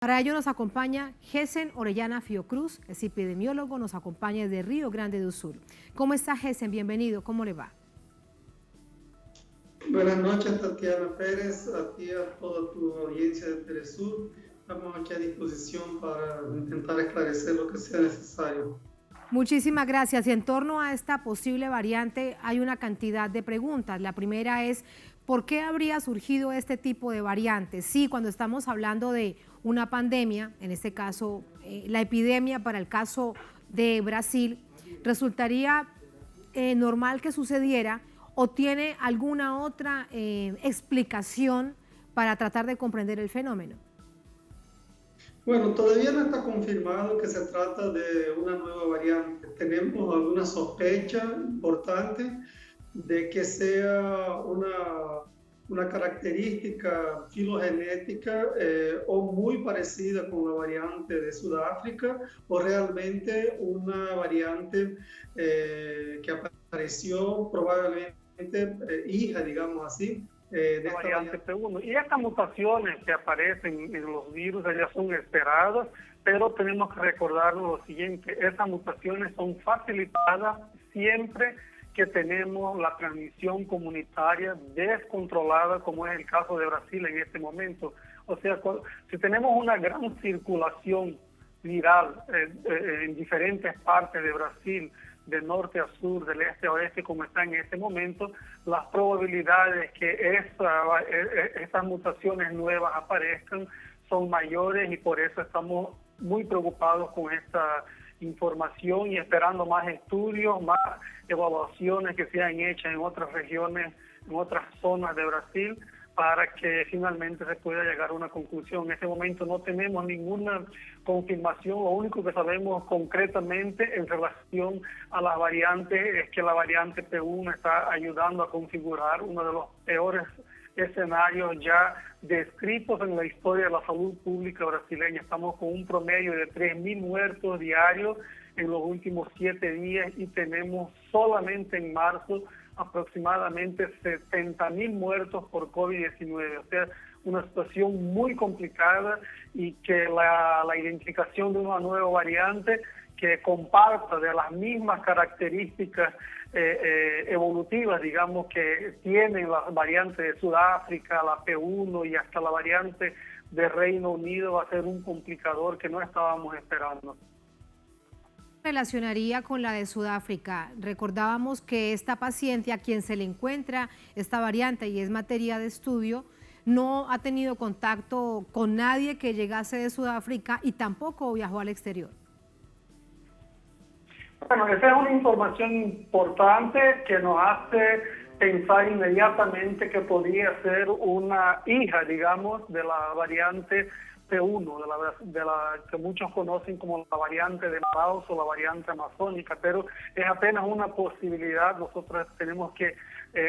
Para ello nos acompaña Gesen Orellana Fiocruz, es epidemiólogo, nos acompaña desde Río Grande do Sul. ¿Cómo está, Gesen? Bienvenido, ¿cómo le va? Buenas noches, Tatiana Pérez, a ti y a toda tu audiencia de Telesur. Estamos aquí a disposición para intentar esclarecer lo que sea necesario. Muchísimas gracias. Y en torno a esta posible variante hay una cantidad de preguntas. La primera es, ¿por qué habría surgido este tipo de variantes? Sí, cuando estamos hablando de una pandemia, en este caso la epidemia para el caso de Brasil, ¿resultaría normal que sucediera o tiene alguna otra explicación para tratar de comprender el fenómeno? Bueno, todavía no está confirmado que se trata de una nueva variante. Tenemos alguna sospecha importante de que sea una característica filogenética o muy parecida con la variante de Sudáfrica o realmente una variante que apareció probablemente hija, digamos así, de esta variante P1. Y estas mutaciones que aparecen en los virus, ellas son esperadas, pero tenemos que recordar lo siguiente: esas mutaciones son facilitadas siempre que tenemos la transmisión comunitaria descontrolada, como es el caso de Brasil en este momento. O sea, si tenemos una gran circulación viral en diferentes partes de Brasil, de norte a sur, del este a oeste, como está en este momento, las probabilidades que estas mutaciones nuevas aparezcan son mayores, y por eso estamos muy preocupados con esta información y esperando más estudios, más evaluaciones que sean hechas en otras regiones, en otras zonas de Brasil, para que finalmente se pueda llegar a una conclusión. En este momento no tenemos ninguna confirmación. Lo único que sabemos concretamente en relación a las variantes es que la variante P1 está ayudando a configurar uno de los peores escenarios ya descritos en la historia de la salud pública brasileña. Estamos con un promedio de 3.000 muertos diarios en los últimos 7 días y tenemos solamente en marzo aproximadamente 70.000 muertos por COVID-19. O sea, una situación muy complicada, y que la identificación de una nueva variante que comparta de las mismas características evolutivas, digamos, que tienen las variantes de Sudáfrica, la P1 y hasta la variante de Reino Unido, va a ser un complicador que no estábamos esperando. Relacionaría con la de Sudáfrica. Recordábamos que esta paciente a quien se le encuentra esta variante y es materia de estudio, no ha tenido contacto con nadie que llegase de Sudáfrica y tampoco viajó al exterior. Bueno, esa es una información importante que nos hace pensar inmediatamente que podría ser una hija, digamos, de la variante P1, de la que muchos conocen como la variante de Manaus o la variante amazónica, pero es apenas una posibilidad. Nosotros tenemos que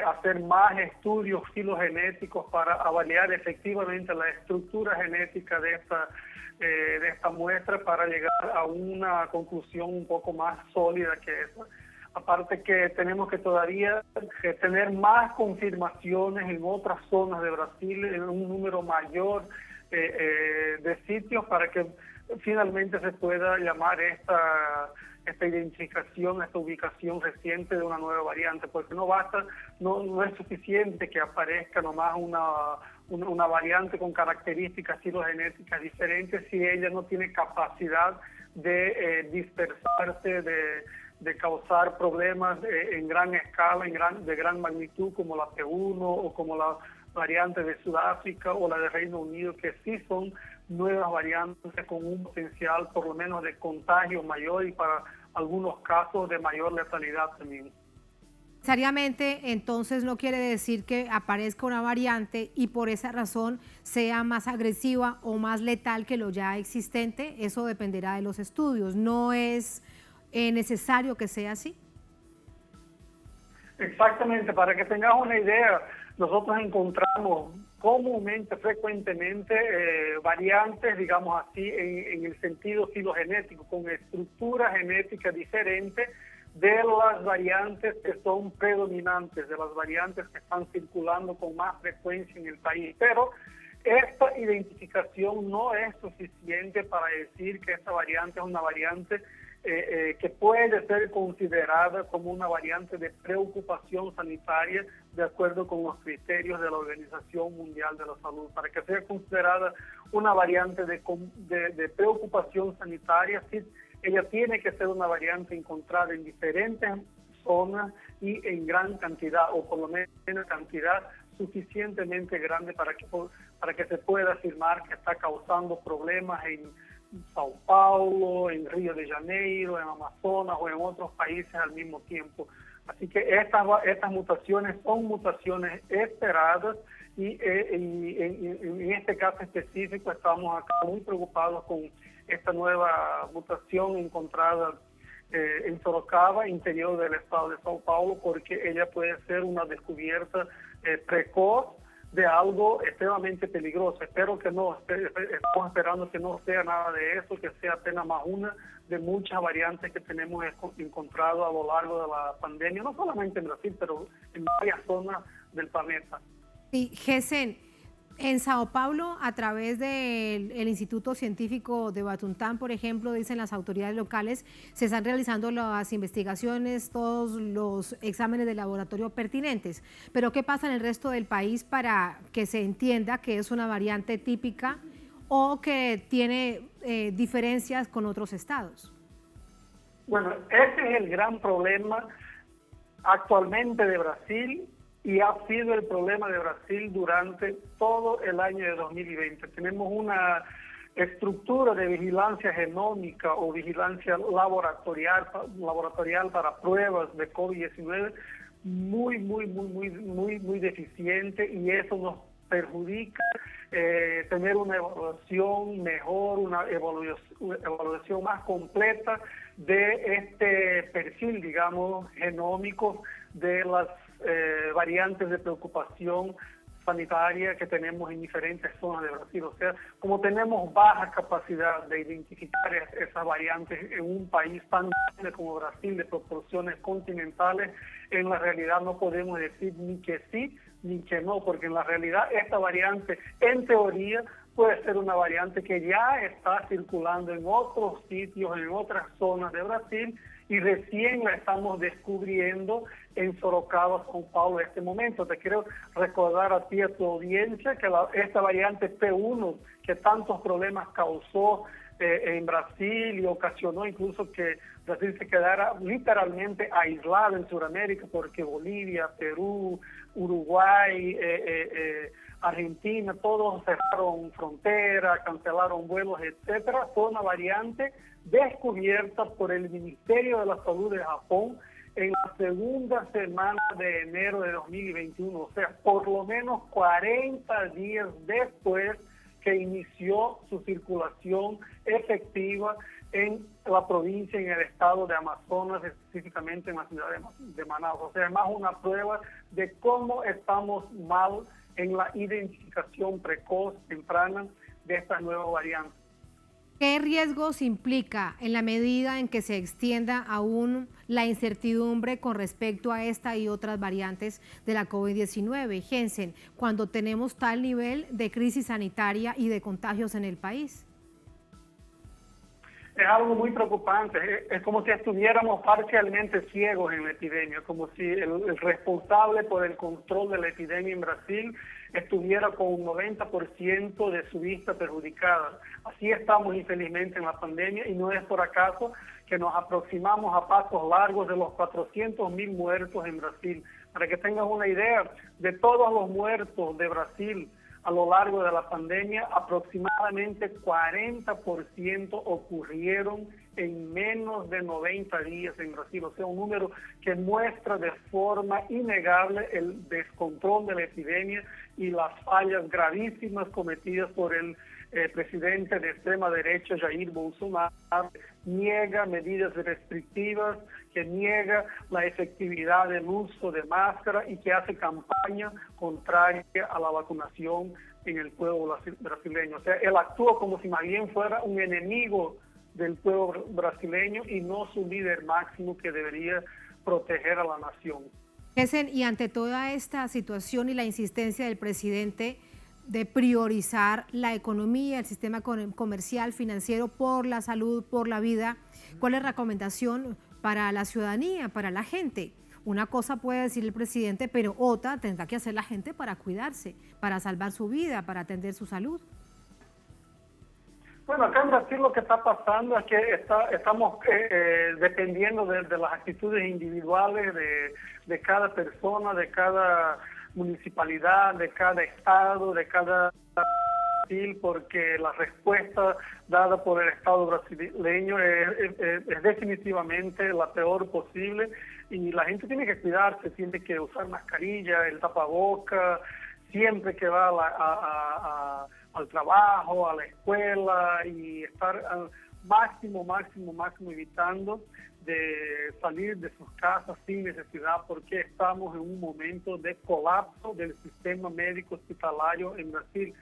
hacer más estudios filogenéticos para avaliar efectivamente la estructura genética de esta muestra, para llegar a una conclusión un poco más sólida que esa. Aparte que tenemos que todavía tener más confirmaciones en otras zonas de Brasil, en un número mayor de sitios, para que finalmente se pueda llamar esta identificación, esta ubicación reciente de una nueva variante, porque no basta, no es suficiente que aparezca nomás una variante con características filogenéticas diferentes si ella no tiene capacidad de dispersarse, de causar problemas en gran escala, de gran magnitud, como la P1 o como la variante de Sudáfrica o la de Reino Unido, que sí son nuevas variantes con un potencial por lo menos de contagio mayor y para algunos casos de mayor letalidad también. Necesariamente, entonces, no quiere decir que aparezca una variante y por esa razón sea más agresiva o más letal que lo ya existente. Eso dependerá de los estudios. No es necesario que sea así. Exactamente, para que tengas una idea, nosotros encontramos comúnmente, frecuentemente, variantes, digamos así, en el sentido filogenético, con estructura genética diferente de las variantes que son predominantes, de las variantes que están circulando con más frecuencia en el país. Pero esta identificación no es suficiente para decir que esta variante es una variante que puede ser considerada como una variante de preocupación sanitaria de acuerdo con los criterios de la Organización Mundial de la Salud. Para que sea considerada una variante de preocupación sanitaria, sí, ella tiene que ser una variante encontrada en diferentes zonas y en gran cantidad, o por lo menos en una cantidad suficientemente grande para que se pueda afirmar que está causando problemas en Sao Paulo, en Río de Janeiro, en Amazonas o en otros países al mismo tiempo. Así que estas mutaciones son mutaciones esperadas y en este caso específico estamos acá muy preocupados con esta nueva mutación encontrada en Sorocaba, interior del estado de Sao Paulo, porque ella puede ser una descubierta precoz de algo extremadamente peligroso. Espero que no, estamos esperando que no sea nada de eso, que sea apenas más una de muchas variantes que tenemos encontrado a lo largo de la pandemia, no solamente en Brasil, pero en varias zonas del planeta. Sí, Gesen, en Sao Paulo, a través del Instituto Científico de Butantan, por ejemplo, dicen las autoridades locales, se están realizando las investigaciones, todos los exámenes de laboratorio pertinentes. Pero ¿qué pasa en el resto del país para que se entienda que es una variante típica o que tiene diferencias con otros estados? Bueno, ese es el gran problema actualmente de Brasil, y ha sido el problema de Brasil durante todo el año de 2020. Tenemos una estructura de vigilancia genómica o vigilancia laboratorial para pruebas de COVID-19 muy deficiente, y eso nos perjudica tener una evaluación mejor, una evaluación más completa de este perfil, digamos, genómico de las variantes de preocupación sanitaria que tenemos en diferentes zonas de Brasil. O sea, como tenemos baja capacidad de identificar esas variantes en un país tan grande como Brasil, de proporciones continentales, en la realidad no podemos decir ni que sí ni que no, porque en la realidad esta variante, en teoría, puede ser una variante que ya está circulando en otros sitios, en otras zonas de Brasil, y recién la estamos descubriendo en Sorocaba, São Paulo, en este momento. Te quiero recordar a ti, a tu audiencia, que esta variante P1, que tantos problemas causó en Brasil y ocasionó incluso que Brasil se quedara literalmente aislado en Sudamérica, porque Bolivia, Perú, Uruguay, Argentina, todos cerraron fronteras, cancelaron vuelos, etcétera. Fue una variante descubierta por el Ministerio de la Salud de Japón en la segunda semana de enero de 2021, o sea, por lo menos 40 días después que inició su circulación efectiva en la provincia, en el estado de Amazonas, específicamente en la ciudad de Manaus. O sea, es más una prueba de cómo estamos mal en la identificación precoz, temprana, de estas nuevas variantes. ¿Qué riesgos implica en la medida en que se extienda aún la incertidumbre con respecto a esta y otras variantes de la COVID-19, Gesen, cuando tenemos tal nivel de crisis sanitaria y de contagios en el país? Es algo muy preocupante, es como si estuviéramos parcialmente ciegos en la epidemia, como si el responsable por el control de la epidemia en Brasil estuviera con un 90% de su vista perjudicada. Así estamos infelizmente en la pandemia, y no es por acaso que nos aproximamos a pasos largos de los 400.000 muertos en Brasil. Para que tengas una idea, de todos los muertos de Brasil a lo largo de la pandemia, aproximadamente 40% ocurrieron en menos de 90 días en Brasil. O sea, un número que muestra de forma innegable el descontrol de la epidemia y las fallas gravísimas cometidas por el presidente de extrema derecha, Jair Bolsonaro. Niega medidas restrictivas, que niega la efectividad del uso de máscara y que hace campaña contraria a la vacunación en el pueblo brasileño. O sea, él actúa como si más bien fuera un enemigo del pueblo brasileño y no su líder máximo que debería proteger a la nación. Gesen, y ante toda esta situación y la insistencia del presidente de priorizar la economía, el sistema comercial, financiero, por la salud, por la vida. ¿Cuál es la recomendación para la ciudadanía, para la gente? Una cosa puede decir el presidente, pero otra tendrá que hacer la gente para cuidarse, para salvar su vida, para atender su salud. Bueno, acá en Brasil lo que está pasando es que estamos dependiendo de las actitudes individuales de cada persona, de cada municipalidad, de cada estado, de cada Brasil, porque la respuesta dada por el Estado brasileño es definitivamente la peor posible y la gente tiene que cuidarse, tiene que usar mascarilla, el tapaboca, siempre que va al trabajo, a la escuela y estar al máximo evitando de salir de sus casas sin necesidad porque estamos en un momento de colapso del sistema médico hospitalario en Brasil.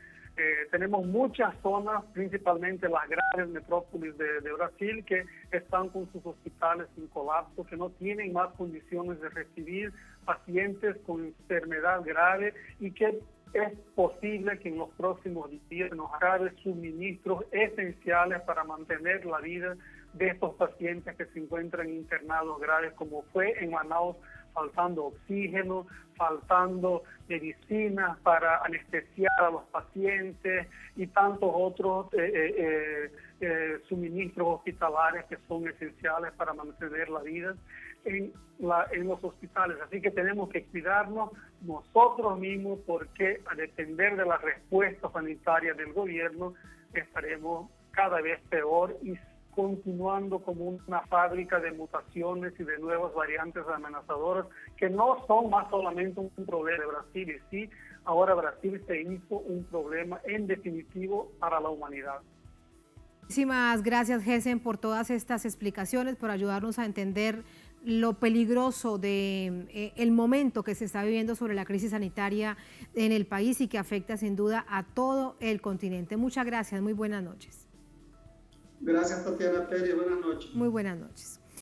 Tenemos muchas zonas, principalmente las grandes metrópolis de Brasil, que están con sus hospitales en colapso, que no tienen más condiciones de recibir pacientes con enfermedad grave y que es posible que en los próximos días nos acabe suministros esenciales para mantener la vida de estos pacientes que se encuentran internados graves, como fue en Manaus, faltando oxígeno, faltando medicinas para anestesiar a los pacientes y tantos otros suministros hospitalarios que son esenciales para mantener la vida en los hospitales. Así que tenemos que cuidarnos nosotros mismos porque a depender de la respuesta sanitaria del gobierno estaremos cada vez peor y continuando como una fábrica de mutaciones y de nuevas variantes amenazadoras que no son más solamente un problema de Brasil, y sí, ahora Brasil se hizo un problema en definitivo para la humanidad. Muchísimas gracias, Gessen, por todas estas explicaciones, por ayudarnos a entender lo peligroso de el momento que se está viviendo sobre la crisis sanitaria en el país y que afecta sin duda a todo el continente. Muchas gracias, muy buenas noches. Gracias, Tatiana Pérez, buenas noches. Muy buenas noches.